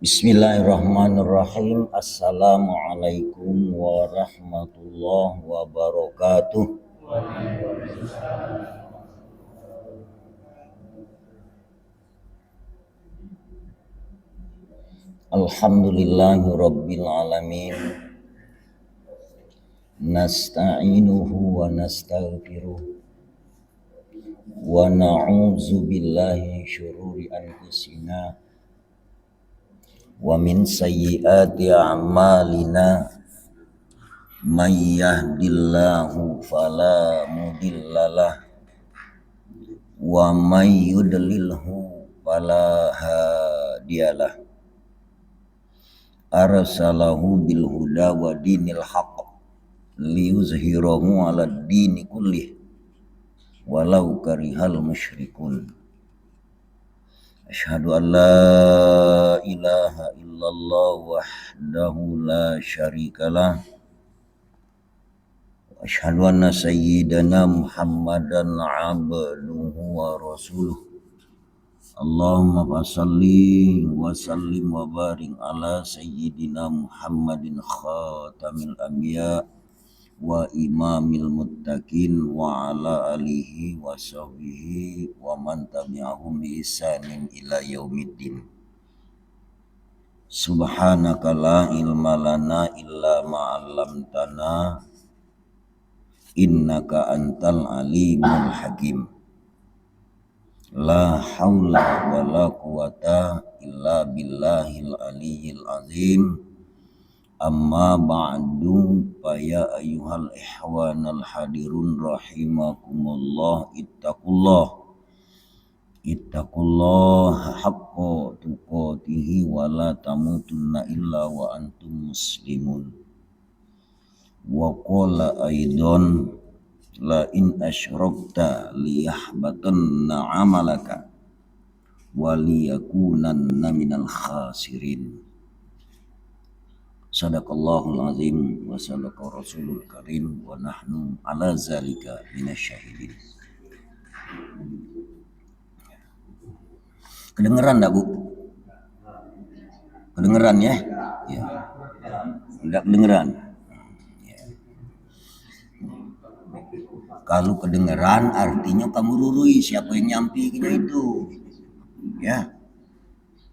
Bismillahirrahmanirrahim. Assalamualaikum warahmatullahi wabarakatuh. Alhamdulillahi rabbil alamin. Nasta'inuhu wa nastaghfiruh wa na'udzu billahi min syururi anfusina wa min sayyiati a'malina. May yahdillahu fala mudhillalah wa may yudlilhu fala hadiyalah. Arsalahu bil huda wa dinil haqq liyuzhirahu 'alad dini kullih walau karihal musyrikun. Asyhadu an la ilaha illallah wahdahu la syarikalah wa asyhadu anna sayyidana Muhammadan 'abduhu wa rasuluh. Allahumma salli wa sallim wa barik ala sayyidina Muhammadin khatamil anbiya wa imamil muttaqin wa ala alihi wa sahbihi wa man tabi'ahum bi ihsanin ila yaumiddin. Subhanaka la ilma lana illa ma 'allamtana innaka antal alimul hakim. La haula wa la quwata illa billahil aliyyil azim. Amma ba'du, fa ya ayyuhal ihwanal hadirun rahimakumullah, ittaqullah haqqa tuqatihi wa la tamutunna illa wa antum muslimun. Wa qala aidan la in asyrakta liyahbatanna amalaka wa liyakunanna minal khasirin. Sadaqallahul azim wa sadaqa rasulul karim wa nahnu ala zalika minasyahidin. Kedengeran enggak, Bu? Kedengeran ya? Ya. Enggak kedengeran. Kalau kedengeran artinya kamu rurui siapa yang nyampi kita itu. Ya.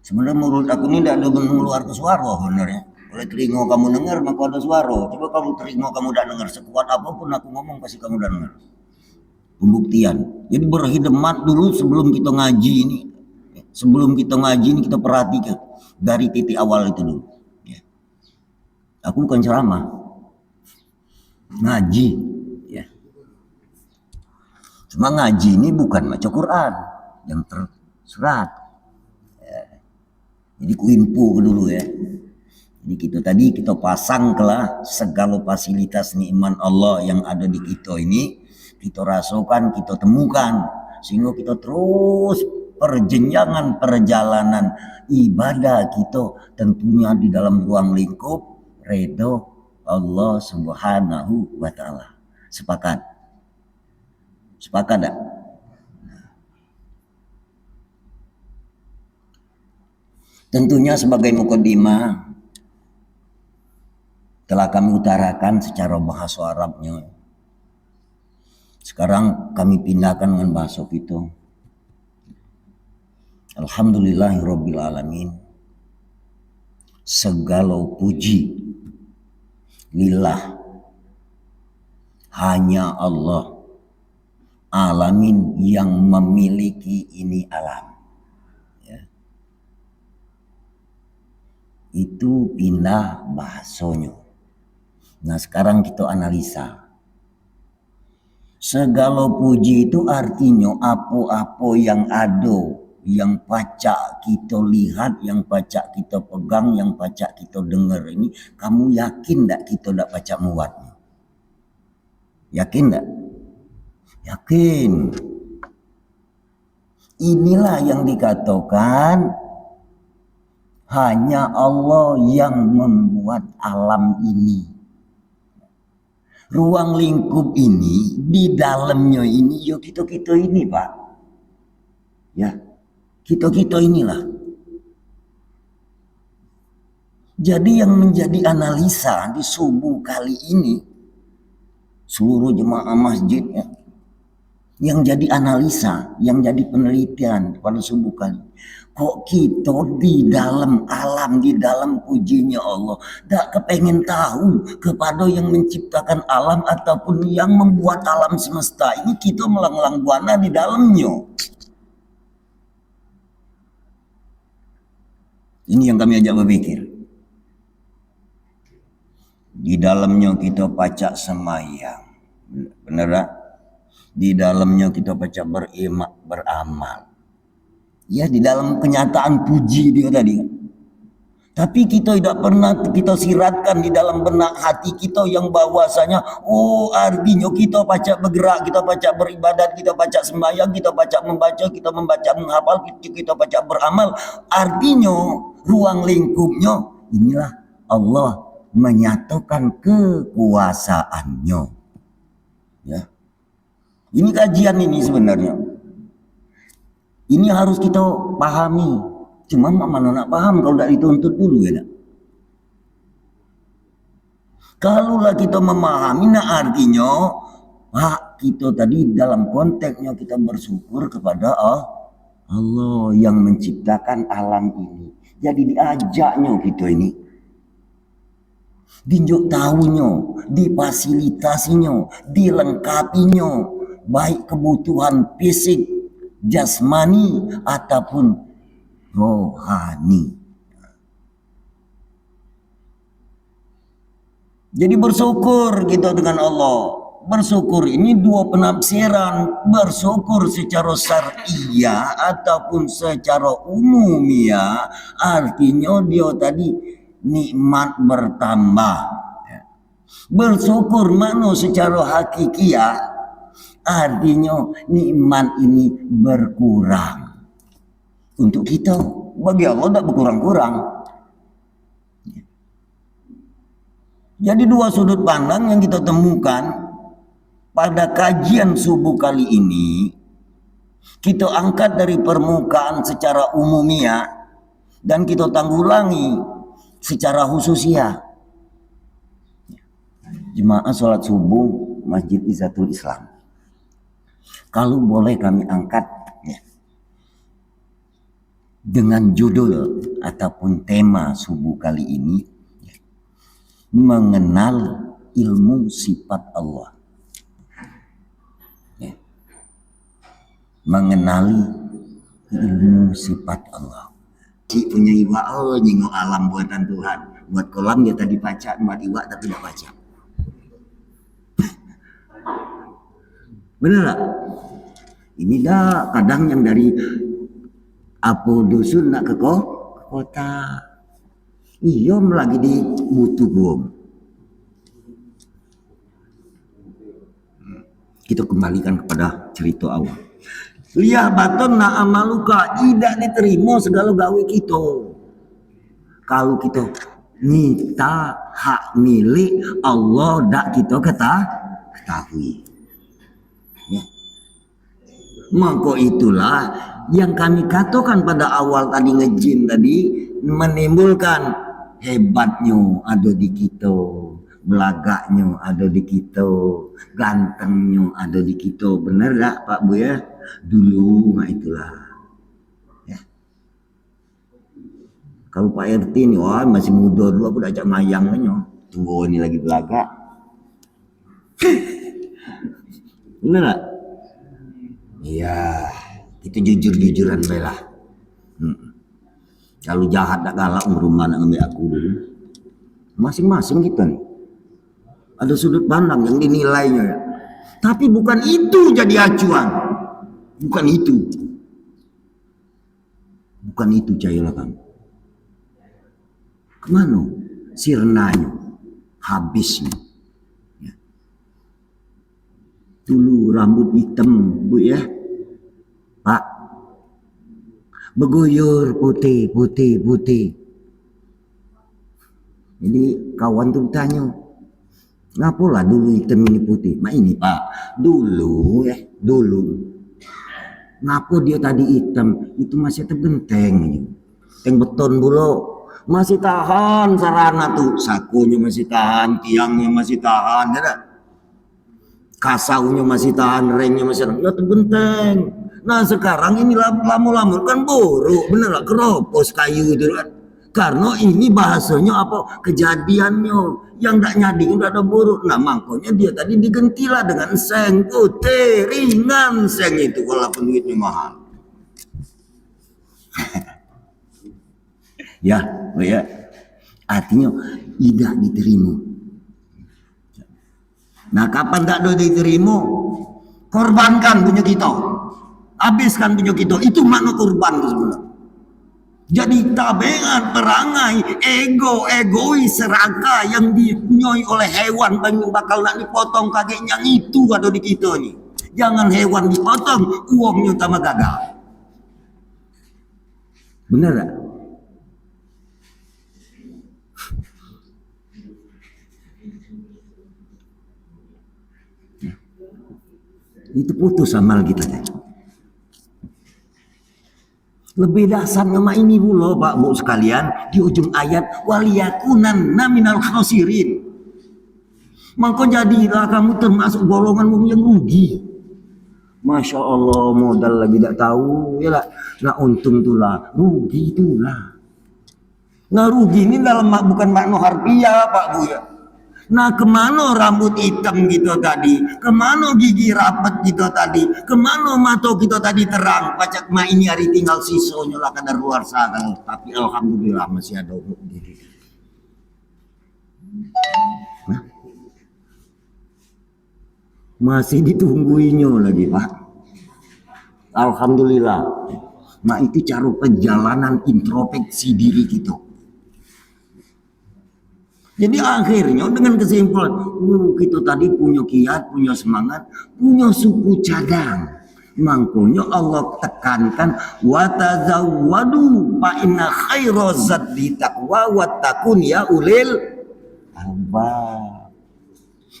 Sebenarnya menurut aku ini tidak ada mengeluar ke suara sebenarnya. Oleh telinga kamu dengar maka ada suara. Coba kamu telinga kamu tidak dengar, sekuat apapun aku ngomong pasti kamu tidak dengar. Pembuktian. Jadi berkhidmat dulu sebelum kita ngaji ini. Sebelum kita ngaji ini kita perhatikan dari titik awal itu dulu. Ya. Aku bukan ceramah. Ngaji. Cuma ngaji ini bukan baca Quran yang tersurat. Ya. Jadi kuimpu dulu ya. Jadi kita pasang kelah segala fasilitas nikmat Allah yang ada di kita ini, kita rasakan, kita temukan, sehingga kita terus perjenjangan perjalanan ibadah kita tentunya di dalam ruang lingkup ridho Allah Subhanahu wa taala. Sepakat? Sepakat tak? Tentunya sebagai mukaddimah telah kami utarakan secara bahasa Arabnya. Sekarang kami pindahkan dengan bahasa kita. Alhamdulillahirabbil alamin. Segala puji lillah, hanya Allah alamin yang memiliki ini alam. Ya. Itu pindah bahasanya. Nah sekarang kita analisa. Segala puji itu artinya apa-apa yang ada, yang pacak kita lihat, yang pacak kita pegang, yang pacak kita dengar ini, kamu yakin tak kita tak pacak muatnya? Yakin tak? Yakin. Inilah yang dikatakan hanya Allah yang membuat alam ini. Ruang lingkup ini, di dalamnya ini, ya kita ini Pak. Ya, kita inilah. Jadi yang menjadi analisa di subuh kali ini, seluruh jemaah masjidnya, yang jadi analisa, yang jadi penelitian pada subuh kali, kok kita di dalam alam, di dalam pujinya Allah, tak kepengen tahu kepada yang menciptakan alam ataupun yang membuat alam semesta ini, kita melanglang buana di dalamnya. Ini yang kami ajak berpikir. Di dalamnya kita pacak semayang, benar tak? Di dalamnya kita baca beramal. Ya, di dalam kenyataan puji dia tadi. Tapi kita tidak pernah kita siratkan di dalam benak hati kita yang bahwasanya, oh artinya kita baca bergerak, kita baca beribadat, kita baca sembahyang, kita baca membaca menghafal, kita baca beramal. Artinya ruang lingkupnya inilah Allah menyatakan kekuasaannya. Ya. Ini kajian ini sebenarnya. Ini harus kita pahami. Cuma mana nak paham kalau tidak dituntut dulu ya. Kalaulah kita memahami, nah artinya kita tadi dalam konteksnya kita bersyukur kepada Allah yang menciptakan alam ini. Jadi diajaknya kita ini. Dinjuk tahunya, difasilitasinya, dilengkapinya, baik kebutuhan fisik, jasmani ataupun rohani. Jadi bersyukur kita dengan Allah. Bersyukur ini dua penafsiran. Bersyukur secara syar'iyah ataupun secara umumiyah. Artinya dia tadi nikmat bertambah. Bersyukur mana secara hakikiah, artinya nikmat ini berkurang untuk kita. Bagi Allah tidak berkurang-kurang. Jadi dua sudut pandang yang kita temukan pada kajian subuh kali ini, kita angkat dari permukaan secara umumnya dan kita tanggulangi secara khususiah. Jemaah sholat subuh Masjid Izzatul Islam, kalau boleh kami angkat ya, dengan judul ataupun tema subuh kali ini ya, mengenal ilmu sifat Allah ya. Mengenali ilmu sifat Allah. Si punya iwa nyingok alam buatan Tuhan. Buat kolam dia tadi baca, buat iwa tapi tidak baca. Benar tak? Ini dah kadang yang dari apa dusun nak ke kota. Iya lagi di butuh gom. Kita kembalikan kepada cerita awal. Lihat baton na amaluka, tidak diterima segala gawe kita. Kalau kita minta hak milik Allah, dak kita ketahui. Ya. Maka itulah yang kami katakan pada awal tadi ngejin tadi, menimbulkan hebatnya ada di kita, belagaknya ada di kita, gantengnya ada di kita. Benar tak Pak Bu ya? Dulu nah itulah ya. Kalau Pak RT ini wah masih muda dulu, aku udah ajak mayang kan, tunggu ini lagi belagak. Bener tak? Iya, itu jujur-jujuran belah. Kalau jahat tak galak rumah nak ngambil aku dulu. Masing-masing kita nih ada sudut pandang yang dinilainya. Tapi bukan itu jadi acuan. Bukan itu. Bukan itu cahilah kamu. Kemana sirnanya? Habisnya. Ya. Dulu rambut hitam, Bu ya. Pak. Beguyur putih. Jadi kawan tuh tanya, ngapalah dulu hitam ini putih? Mak ini Pak, dulu. Ngapa dia tadi hitam? Itu masih terbenteng. Teng beton dulu. Masih tahan sarana tuh, sakunya masih tahan, tiangnya masih tahan, ya dah. Kasaunya masih tahan, rengnya masih tahan, ya tuh benteng. Nah sekarang ini lama-lama kan buruk, bener lah, keropos kayu itu kan. Karena ini bahasanya apa? Kejadiannya yang tak nyadi udah ada buruk. Nah makanya dia tadi digentilah dengan seng, ringan seng itu walaupun duitnya mahal. Ya, oh ya. Artinya tidak diterima. Nah, kapan tak ada diterima? Korbankan punya kita. Habiskan punya kita. Itu makna korban itu sebenarnya. Jadi tabiat perangai egois serakah yang dipunyai oleh hewan yang bakal nak dipotong kakinya itu ada di kita nih. Jangan hewan dipotong, uangnya utama gagal. Benar tak? Itu putus amal kita. Lebih dasar nama ini pula Pak Bu sekalian di ujung ayat waliyakunanna minal khasirin. Maka jadilah kamu termasuk golongan yang rugi. Masya Allah modal lagi tak tahu ya lah. Nah untung itulah rugi itulah. Nah rugi ini dalam bukan makna harfiah Pak Bu ya. Nah kemana rambut hitam kita tadi, kemana gigi rapat kita tadi, kemana mata kita tadi terang, pacak ma ini hari tinggal sisonya lah kadar luar sana, tapi alhamdulillah masih ada diri. Nah, masih ditungguinya lagi Pak. Alhamdulillah. Nah itu cara perjalanan introspeksi diri kita. Jadi akhirnya dengan kesimpulan, kita tadi punya kiat, punya semangat, punya suku cadang. Makanya Allah tekankan watazawwadu fa inna khairaz zadi taqwa wattaqun ya ulil albab.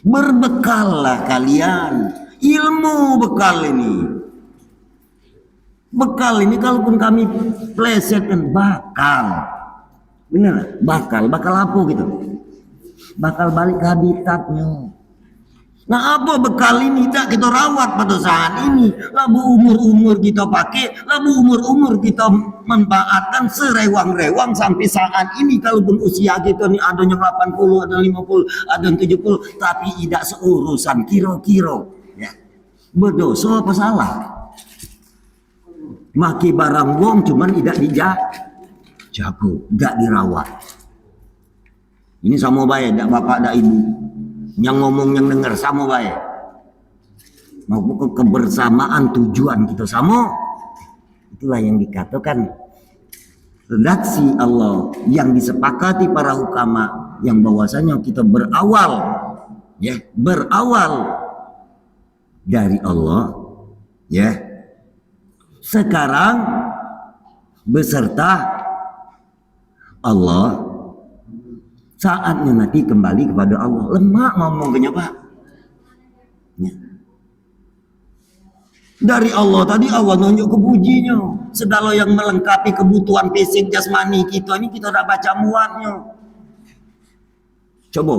Berbekallah kalian ilmu bekal ini. Bekal ini kalaupun kami plesetkan bakal. Benar, bakal apa gitu? Bakal balik ke habitatnya. Nah apa bekal ini tak kita rawat pada saat ini? Labu umur kita pakai, labu umur kita manfaatkan serewang-rewang sampai saat ini. Kalaupun usia kita ini ada yang 80, ada 50, ada yang 70, tapi tidak seurusan kira-kira. Ya. Berdosa apa salah? Maki barang wong cuman tidak jago, tidak dirawat. Ini sama baik, tidak bapak, tidak ibu. Yang ngomong, yang dengar sama baik. Mau kebersamaan tujuan kita sama. Itulah yang dikatakan redaksi Allah yang disepakati para hukama yang bahwasanya kita berawal dari Allah ya. Sekarang beserta Allah. Saatnya nanti kembali kepada Allah. Lemak ngomongnya Pak. Ya. Dari Allah tadi Allah nunjuk kepujinya. Segala yang melengkapi kebutuhan fisik jasmani kita ini kita udah baca muatnya. Coba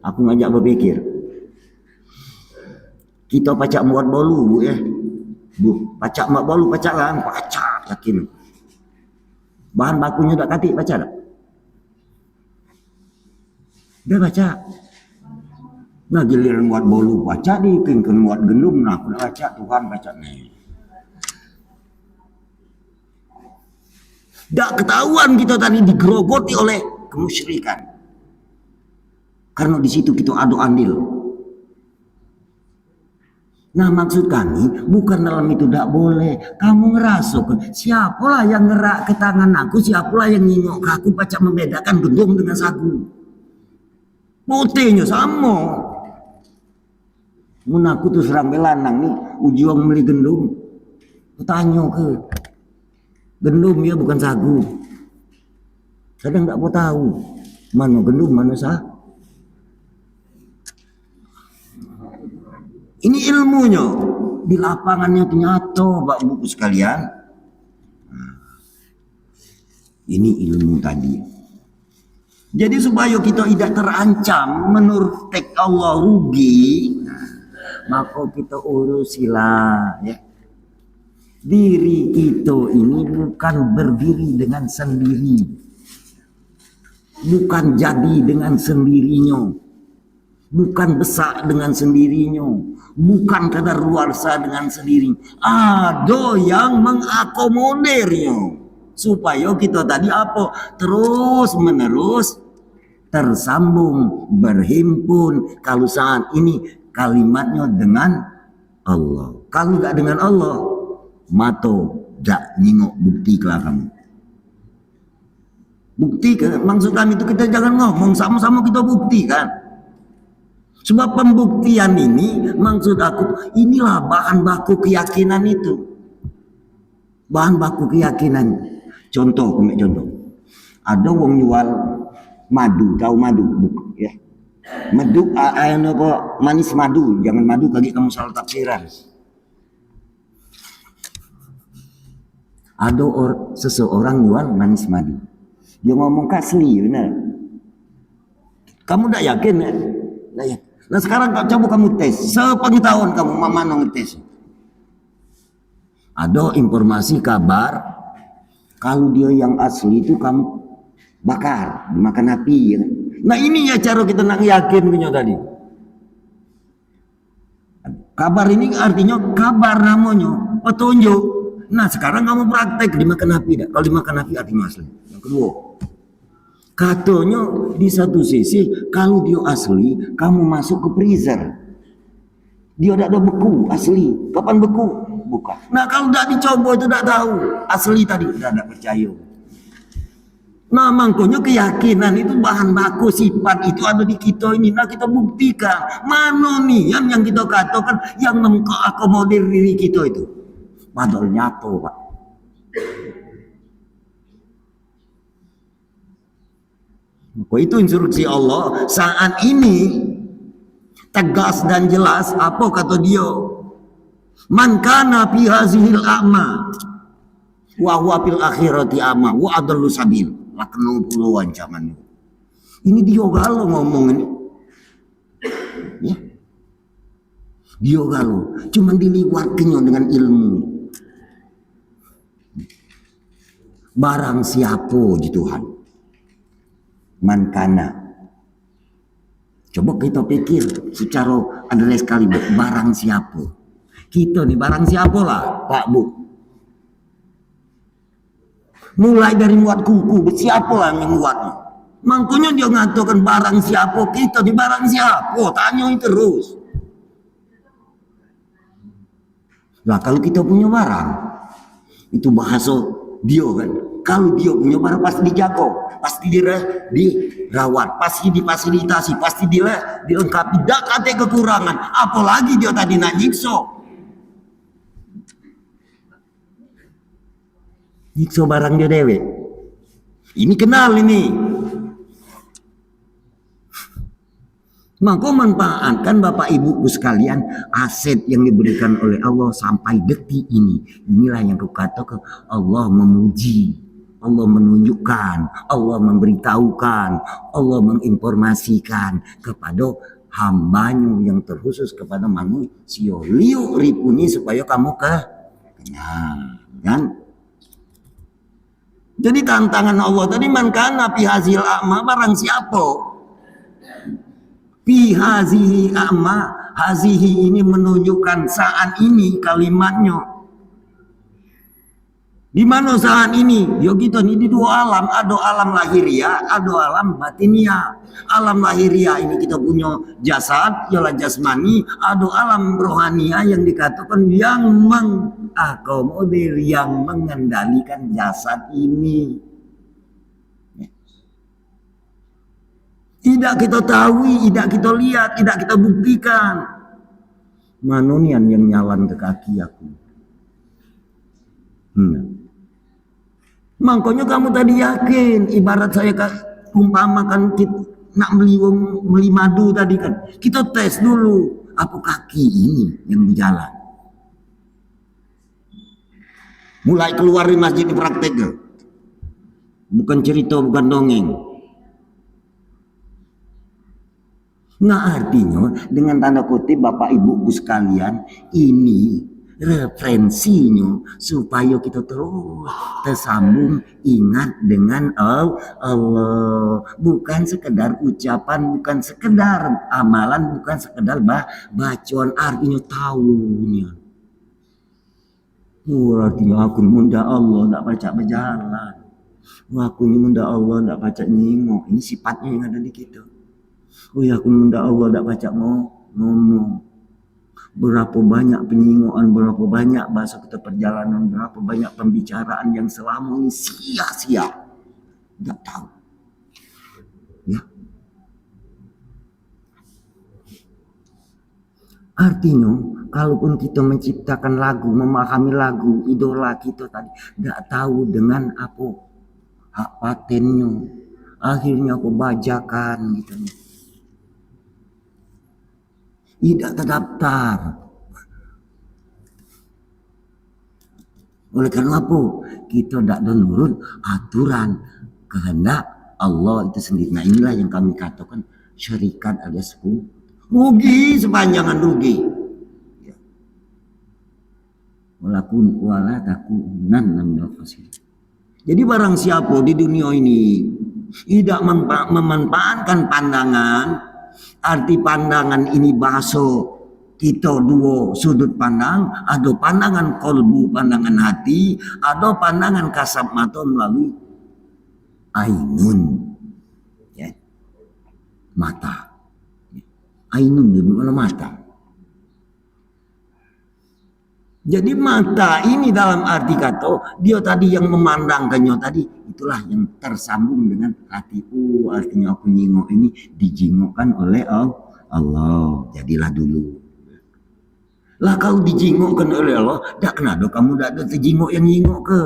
aku ngajak berpikir. Kita pacak muat bolu Bu ya. Bu, pacak mak bolu pacak kan? Pacak yakin. Bahan bakunya tak katik pacak tak? Dia baca. Nah giliran muat bolu baca dikinkan muat gendum. Nah aku baca Tuhan baca nih. Tak ketahuan kita tadi digerogoti oleh kemusyrikan. Karena di situ kita adu andil. Nah maksud kami bukan dalam itu tidak boleh. Kamu ngerasuk. Siapalah yang ngerak ke tangan aku. Siapalah yang nyingok ke aku. Baca membedakan gendum dengan sagu. Putihnya sama. Mun aku tuh serang belanang nih, ujian beli gendum. Tanya ke gendum ya bukan sagu. Kadang tak mau tahu mana gendum mana sagu. Ini ilmunya di lapangannya nyata, Bapak Ibu sekalian. Ini ilmu tadi. Jadi supaya kita tidak terancam menurut tek Allah rugi, maka kita urusilah ya. Diri kita ini bukan berdiri dengan sendiri, bukan jadi dengan sendirinya, bukan besar dengan sendirinya, bukan kadaluarsa dengan sendiri. Ada yang mengakomodirnya supaya kita tadi apa terus menerus tersambung berhimpun. Kalau saat ini kalimatnya dengan Allah, kalau nggak dengan Allah mato gak nyingok bukti lah kamu. Bukti kan maksud kami itu kita jangan ngomong, sama-sama kita buktikan. Sebab pembuktian ini maksud aku inilah bahan baku keyakinan itu. Bahan baku keyakinan. Contoh, ada wong jual madu, tahu madu ya. Madu apa manis madu, jangan madu kaki kamu salah tafsiran. Ada seseorang jual manis madu. Dia ngomong asli benar. Kamu tidak yakin ya? Nah, ya. Nah sekarang coba kamu tes. Sepengetahuan kamu mama ngetes. Ada informasi kabar kalau dia yang asli itu kamu bakar, dimakan api ya. Nah ini ya cara kita nak yakin punya tadi. Kabar ini artinya kabar namanya, petunjuk. Nah sekarang kamu praktek dimakan api dah. Kalau dimakan api artinya asli. Yang kedua, katanya di satu sisi kalau dia asli, kamu masuk ke freezer, dia tidak ada beku asli. Kapan beku? Bukan. Nah kalau tidak dicoba itu tidak tahu asli tadi, tidak percaya. Nah makanya keyakinan itu bahan baku sifat itu ada di kita ini. Nah kita buktikan mana nih yang kita katakan yang mengakomodir diri kita itu. Padahal nyata Pak. Itu instruksi Allah saat ini tegas dan jelas. Apa kata dia? Man kana fi hazihil a'ma wa huwa fil akhirati a'ma wa adallu sabil. Lakno puluh ancaman. Ini dia galau ngomong ini. Ya. Dia galau, cuman diliwatkannya dengan ilmu. Barang siapa di Tuhan. Man kana. Coba kita pikir secara adres kalimat barang siapa. Kita nih barang siapa lah Pak Bu. Mulai dari muat kuku, siapa lah yang muatnya. Makanya dia ngatakan barang siapa, kita nih barang siapa. Tanya terus. Nah kalau kita punya barang, itu bahasa dia kan. Kalau dia punya barang pasti dijaga, pasti dirawat, pasti difasilitasi, pasti dilengkapi. Tidak ada kekurangan. Apalagi dia tadi nak nyiksa. Nyiksa barang dia dewe. Ini kenal ini. Maka manfaatkan Bapak Ibu sekalian aset yang diberikan oleh Allah sampai detik ini. Inilah yang kukatakan Allah memuji, Allah menunjukkan, Allah memberitahukan, Allah menginformasikan kepada hambanya yang terkhusus kepada manusia. Liu ripuni supaya kamu kenyang, kan? Jadi tantangan Allah tadi man kana fi hazil a'ma barang siapa fi hazihi a'ma, hazihi ini menunjukkan saat ini kalimatnya. Di mana saat ini? Ya kita ini di dua alam, ada alam lahiriah, ada alam batiniah. Alam lahiriah ini kita punya jasad, ialah jasmani, ada alam rohaniah yang dikatakan yang mengakomodir, yang mengendalikan jasad ini. Tidak kita tahu, tidak kita lihat, tidak kita buktikan. Manunian yang nyalan ke kaki aku. Makanya kamu tadi yakin, ibarat saya umpamakan nak beli madu tadi kan. Kita tes dulu, apa kaki ini yang berjalan. Mulai keluar di masjid di praktek. Bukan cerita, bukan dongeng. Nah artinya dengan tanda kutip Bapak Ibu sekalian, ini referensinya supaya kita terus tersambung ingat dengan Allah, bukan sekedar ucapan, bukan sekedar amalan, bukan sekedar bacaan, artinya tahunya. Artinya aku munda Allah tak baca berjalan, aku munda Allah tak baca nyingok, ini sifatnya yang ada di kita. Oh ya, aku minta Allah tak baca ngomong. Berapa banyak penyingoan, berapa banyak bahasa kita perjalanan, berapa banyak pembicaraan yang selama ini sia-sia. Tak tahu. Ya. Artinya, kalaupun kita menciptakan lagu, memahami lagu, idola kita tadi, tak tahu dengan apa hak patennya. Akhirnya aku bajakan gitu. Tidak terdaftar. Oleh karena apa? Kita tidak menurut aturan kehendak Allah itu sendiri. Nah inilah yang kami katakan syarikat alias rugi sepanjangan rugi. Ya. Wala takunan minal khasirin. Jadi barang siapa di dunia ini tidak memanfaatkan pandangan, arti pandangan ini bahasa kita dua sudut pandang, ada pandangan kolbu, pandangan hati, ada pandangan kasat mata melalui ainun, ya, mata. Ainun di mana mata. Jadi mata ini dalam arti kata dia tadi yang memandangkannya tadi itulah yang tersambung dengan hati. Artinya aku nyingok ini dijingokkan oleh Allah. Jadilah dulu. Lah kau dijingokkan oleh Allah, tak kenapa kamu tak ada terjingok yang nyingok ke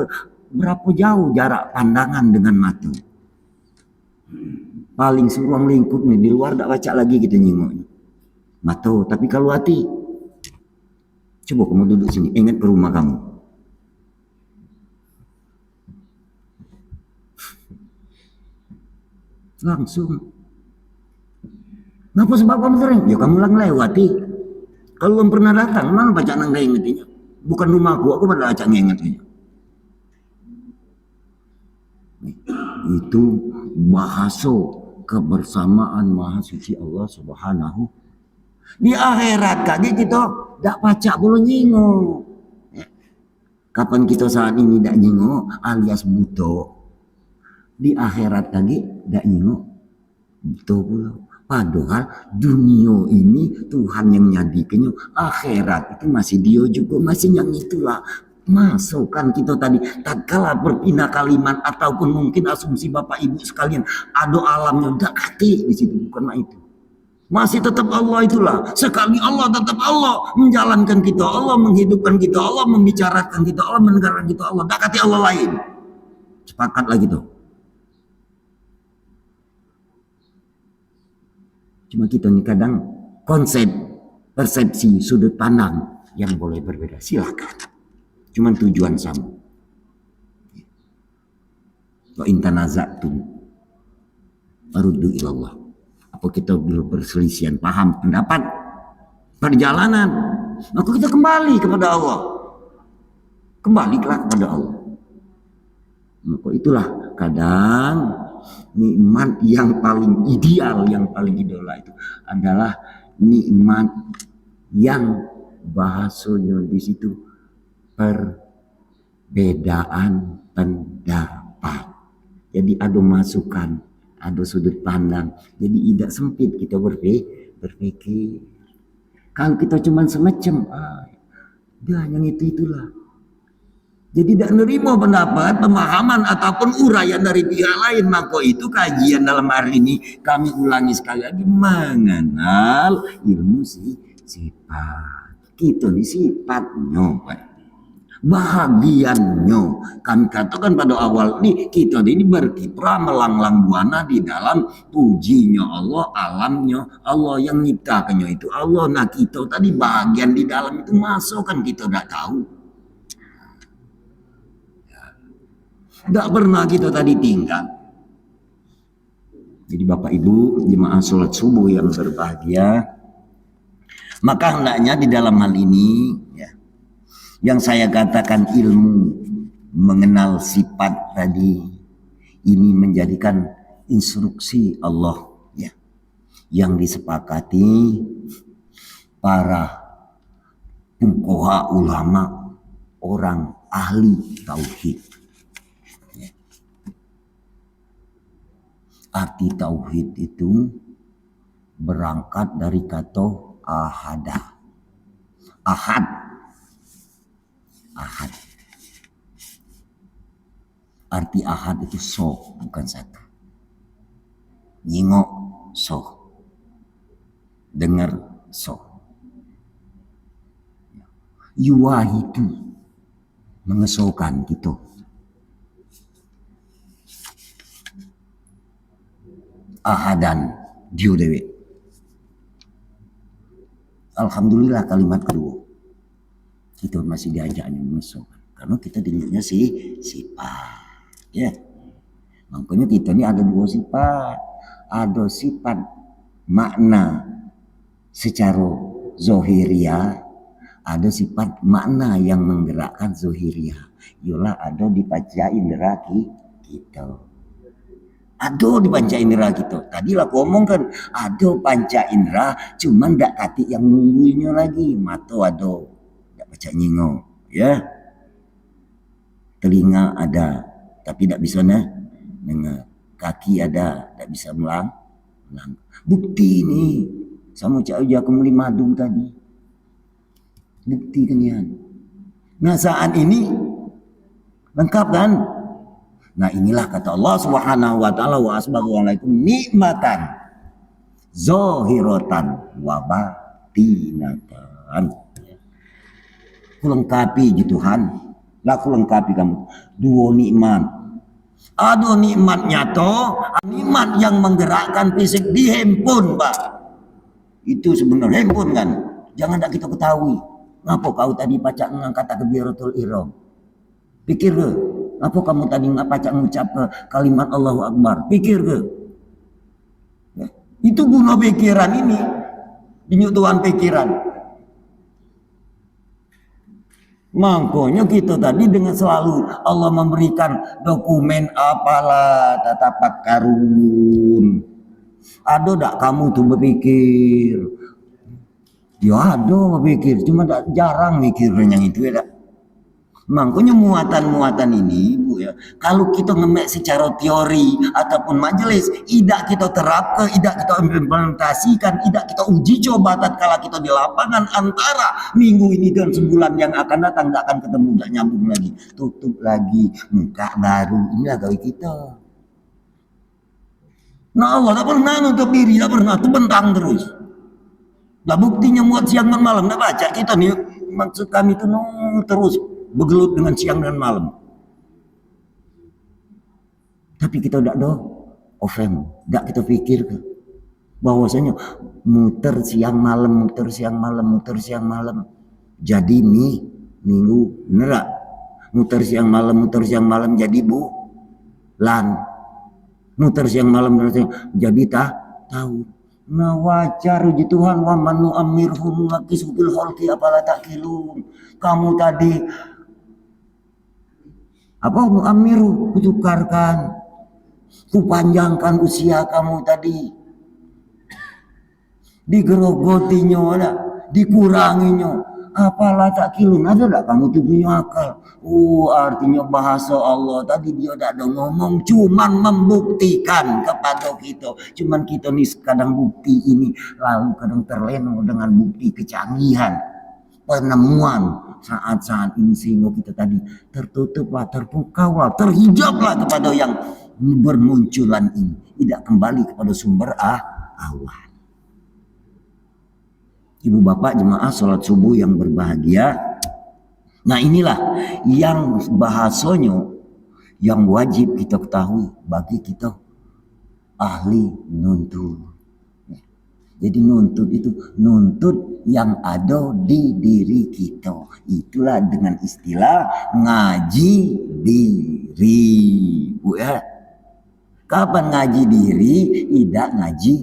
berapa jauh jarak pandangan dengan mata. Paling seruang lingkup nih di luar tak baca lagi kita nyingoknya. Mata, tapi kalau hati coba kamu duduk sini, ingat ke rumah kamu. Langsung. Kenapa sebab kamu sering? Ya kamu lang lewati. Kalau belum pernah datang, mana baca nang ngingetinya? Bukan rumahku, aku pada baca ngingetinya. Itu bahasa kebersamaan Maha Suci Allah Subhanahu. Di akhirat kaki kita tak baca boleh nyingok. Kapan kita saat ini tak nyingok alias buto. Di akhirat lagi tak nyingok buto pula. Padahal dunia ini Tuhan yang nyadikannya, akhirat itu masih dia juga, masih yang itulah. Masukkan kita tadi tatkala berpindah kalimat ataupun mungkin asumsi Bapak Ibu sekalian ada alamnya udah kati di situ, bukan itu. Masih tetap Allah itulah. Sekali Allah tetap Allah menjalankan kita, Allah menghidupkan kita, Allah membicarakan kita, Allah mendengarkan kita, Allah tak kati Allah lain. Sepakat lagi tuh. Cuma kita nih kadang konsep, persepsi, sudut pandang yang boleh berbeda. Silakan. Cuma tujuan sama. Wa in tanaza'tum faruddu ilallah. Apa kita berselisihan paham pendapat perjalanan, maka kita kembali kepada Allah. Kembalilah kepada Allah. Maka itulah kadang nikmat yang paling ideal, yang paling idola itu adalah nikmat yang bahasanya di situ perbedaan pendapat. Jadi ada masukan, ada sudut pandang. Jadi tidak sempit kita berpikir. Kalau kita cuma semacam, dia yang itulah. Jadi tidak menerima pendapat, pemahaman ataupun uraian dari pihak lain. Maka itu kajian dalam hari ini kami ulangi sekali lagi mengenal ilmu sifat. Kita ini sifatnya, bahagiannya. Kami katakan pada awal ini kita ini berkiprah melanglang buana di dalam pujinya Allah, alamnya Allah yang nyiptakannya itu Allah. Nah kita tadi bagian di dalam itu masuk kan kita tidak tahu. Tidak pernah kita tadi tinggal. Jadi Bapak Ibu jemaah sholat subuh yang berbahagia, maka hendaknya di dalam hal ini ya, yang saya katakan ilmu mengenal sifat tadi ini menjadikan instruksi Allah ya, yang disepakati para fuqaha ulama, orang ahli tauhid. Arti tauhid itu berangkat dari kata ahada. Ahad. Ahad. Arti ahad itu so, bukan satu. Nyingok so. Dengar so. Yuwahidu. Mengesaukan gitu. Ahadan diu dewe. Alhamdulillah kalimat kedua kita masih diajaknya mengesaukan karena kita dilihatnya sifat ya. Makanya kita ini ada dua sifat, ada sifat makna secara zohiriah, ada sifat makna yang menggerakkan zohiriah. Yolah ada di panca indera kita. Ada di panca indera kita. Tadi lah aku ngomong kan, ada panca indera, cuman ndak kati yang nungguinnya lagi. Mata ada, ndak baca nyingo, ya. Telinga ada, tapi ndak bisa dengar. Kaki ada, ndak bisa melang. Bukti ini, sama cak uja aku meli madu tadi. Bukti kan ya. Nah saat ini lengkap kan? Nah inilah kata Allah Subhanahu wa taala wa asbaghu alaikum nikmatan zahiratan wa batinatan. Ku lengkapi gitu Tuhan. Lah ku lengkapi kamu dua nikmat. Ada nikmat nyata, nikmat yang menggerakkan fisik di handphone, Pak. Itu sebenarnya handphone kan. Jangan tak kita ketahui. Ngapa kau tadi baca ngangkat takbiratul ihram? Pikir ke? Apa kamu tadi baca ngucap ke kalimat Allahu Akbar? Pikir ke? Ya. Itu guna pikiran ini. Penyutuan pikiran. Makanya kita tadi dengan selalu Allah memberikan dokumen apalah tatapak karun. Ada tak kamu tuh berpikir? Ya ada berpikir, cuma jarang mikirnya yang itu ya tak. Makanya muatan-muatan ini Bu ya, kalau kita ngemek secara teori ataupun majelis, tidak kita terapkan, tidak kita implementasikan, tidak kita uji coba tatkala kita di lapangan antara minggu ini dan sebulan yang akan datang, tidak akan ketemu, tidak nyambung lagi, tutup lagi, muka baru, inilah gawe kita. Nah Allah tak pernah nutup diri, tak pernah, itu bentang terus. Nah buktinya muat siang dan malam, tak baca kita nih, maksud kami itu terus bergelut dengan siang dan malam. Tapi kita tidak ada offend, tidak kita pikir ke bahwasanya muter siang malam, muter siang malam, muter siang malam. Jadi minggu nerak. Muter siang malam jadi bulan. Muter siang malam jadi tahu. Nah wajar uji Tuhan wa manu amirhum nakisubil holki apalah takilun. Kamu tadi apa mu'amiru, kutukarkan, kupanjangkan usia kamu tadi, digerogotinya ada, dikuranginya, apalah tak kilun, ada tak kamu tuh punya akal? Artinya bahasa Allah tadi dia tidak ada ngomong, cuman membuktikan kepada kita, cuman kita nih kadang bukti ini lalu kadang terlena dengan bukti kecanggihan, penemuan. Saat-saat ini sehingga kita tadi tertutuplah, terpukaulah, terhijablah kepada yang bermunculan ini. Tidak kembali kepada sumber awal. Ibu bapak jemaah sholat subuh yang berbahagia. Nah inilah yang bahasanya yang wajib kita ketahui bagi kita ahli nuntut. Jadi nuntut itu nuntut yang ada di diri kita. Itulah dengan istilah ngaji diri, Bu ya. Kapan ngaji diri, tidak ngaji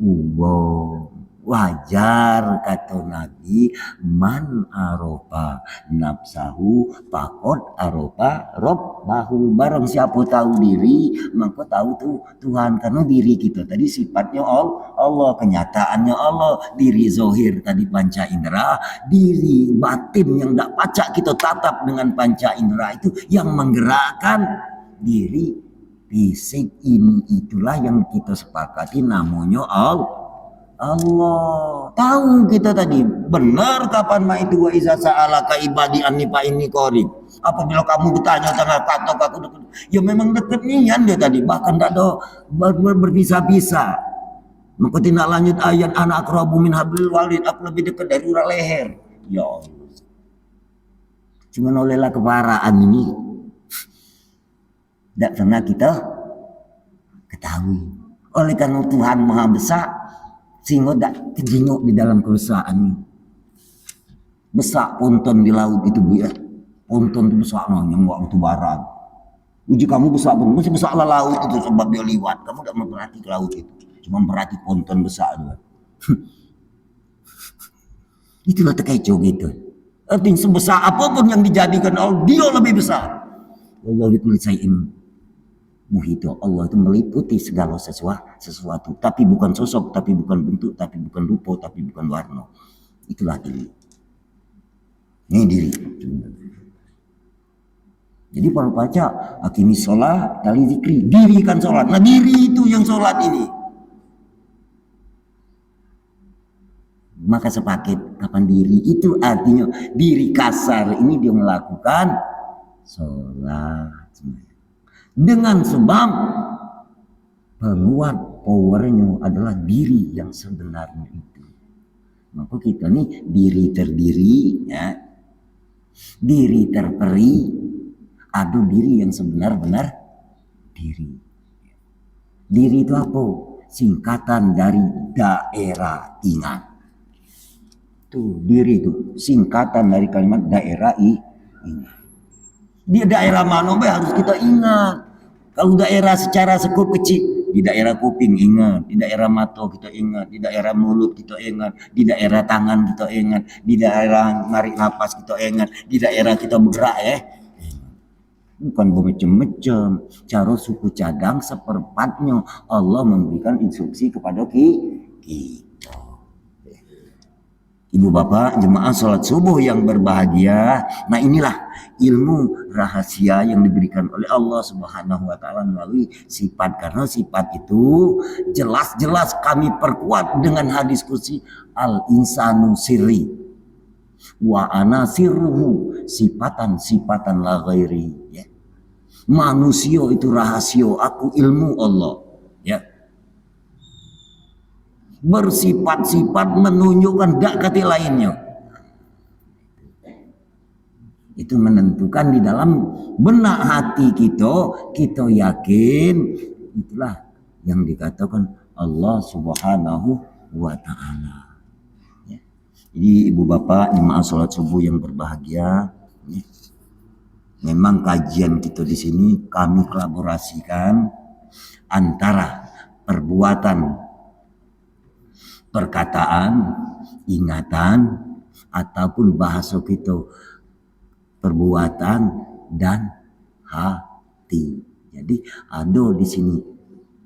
Allah. Wajar kata Nabi, man arofa nafsahu pakot arofa robbahu. Barang siapa tahu diri, maka tahu tuh Tuhan. Karena diri kita tadi sifatnya Allah, kenyataannya Allah. Diri zohir tadi panca indera, diri batin yang tidak pacak kita tatap dengan panca indera itu yang menggerakkan diri fisik ini. Itulah yang kita sepakati namanya Allah. Tahu kita tadi benar kapan ma itu wa iza sa'alaka ibadi anni fa inni qarib. Apabila kamu bertanya tentang kata aku dekat, ya memang dekat nian dia tadi, bahkan tak ada berpisah-pisah. Maka tindak lanjut ayat anak akrabu min hablil walid, aku lebih dekat dari urat leher. Ya Allah. Cuma olehlah keparaan ini tidak pernah kita ketahui. Oleh karena Tuhan Maha Besar, sehingga tidak kejenguk di dalam kebesaran. Besar ponton di laut itu bu ya. Ponton itu besar yang waktu barat. Uji kamu besar pun, masih besar lah laut itu sebab dia liwat. Kamu tidak memperhati ke laut itu, cuma memperhati ponton besar itu. Itulah terkecoh gitu. Artinya sebesar apapun yang dijadikan Allah, dia lebih besar. Allah itu muhito. Allah itu meliputi segala sesuatu, tapi bukan sosok, tapi bukan bentuk, tapi bukan rupa, tapi bukan warna. Itulah diri. Ini diri. Jadi para baca akimi sholat kali zikri, dirikan sholat. Nah diri itu yang sholat ini. Maka sepaket kapan diri itu artinya diri kasar ini dia melakukan sholat. Dengan sebab penguat powernya adalah diri yang sebenarnya itu. Maka kita nih diri terdiri, ya, diri terperi, ada diri yang sebenar-benar diri. Diri itu apa? Singkatan dari daerah ingat. Tuh diri itu singkatan dari kalimat daerah ingat. Di daerah mana harus kita ingat. Kalau daerah secara sekup kecil, di daerah kuping ingat, di daerah mata kita ingat, di daerah mulut kita ingat, di daerah tangan kita ingat, di daerah narik nafas kita ingat, di daerah kita bergerak ya. Bukan bermacam-macam. Cara suku cadang seperempatnya Allah memberikan instruksi kepada kita. Ibu bapak jemaah sholat subuh yang berbahagia. Nah inilah ilmu rahasia yang diberikan oleh Allah Subhanahu wa taala melalui sifat. Karena sifat itu jelas-jelas kami perkuat dengan hadis kursi al insanu sirri wa ana sirruhu, sifatan la ghairi, ya. Manusia itu rahasia, aku ilmu Allah, ya. Bersifat-sifat menunjukkan dak kati lainnya. Itu menentukan di dalam benak hati kita yakin itulah yang dikatakan Allah Subhanahu wa taala. Ya. Jadi ibu bapak jemaah salat subuh yang berbahagia, ya. Memang kajian kita di sini kami kolaborasikan antara perbuatan, perkataan, ingatan, ataupun bahasa kita perbuatan dan hati. Jadi ada di sini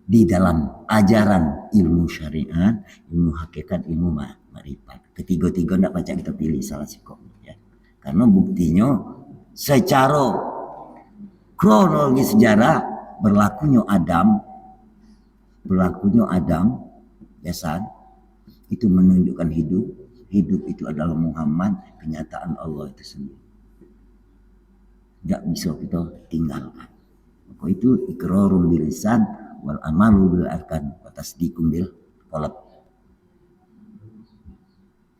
di dalam ajaran ilmu syariat, ilmu hakikat, ilmu ma'rifat. Ketiga-tiga tidak baca kita pilih salah sikap, ya. Karena buktinya secara kronologi sejarah berlakunya Adam, biasa. Itu menunjukkan hidup itu adalah Muhammad, kenyataan Allah itu sendiri. Tidak bisa kita tinggalkan. Maka itu iqrarun bil lisan wal amalu bil arkan wa tasdiqun bil qalb.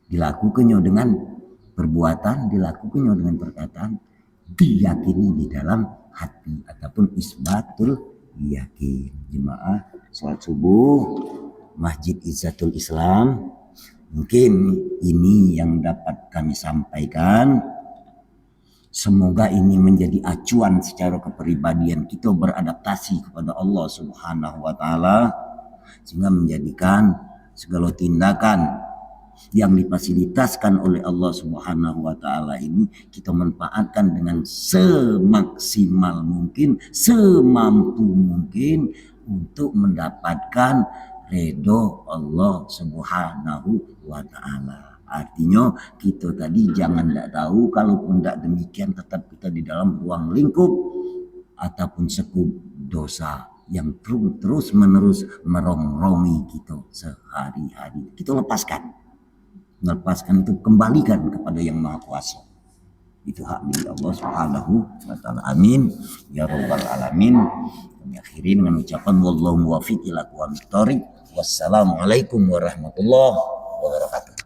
Dilakukannya dengan perbuatan, dilakukannya dengan perkataan, diyakini di dalam hati ataupun isbatul yakin. Jemaah salat subuh Masjid Izzatul Islam, mungkin ini yang dapat kami sampaikan. Semoga ini menjadi acuan secara kepribadian kita beradaptasi kepada Allah Subhanahu wa taala, sehingga menjadikan segala tindakan yang difasilitaskan oleh Allah Subhanahu wa taala ini kita manfaatkan dengan semaksimal mungkin, semampu mungkin untuk mendapatkan ridho Allah Subhanahu wa taala. Artinya kita tadi jangan tidak tahu, kalaupun tidak demikian tetap kita di dalam ruang lingkup ataupun sekup dosa yang terus menerus merongrong kita sehari-hari. Kita lepaskan itu, kembalikan kepada yang maha kuasa. Itu hak milik Allah Subhanahu wa taala. Amin ya rabbal alamin. Kami akhiri dengan ucapan wallahu muwaffiq ila aqwamit thoriq. Wassalamualaikum warahmatullahi wabarakatuh.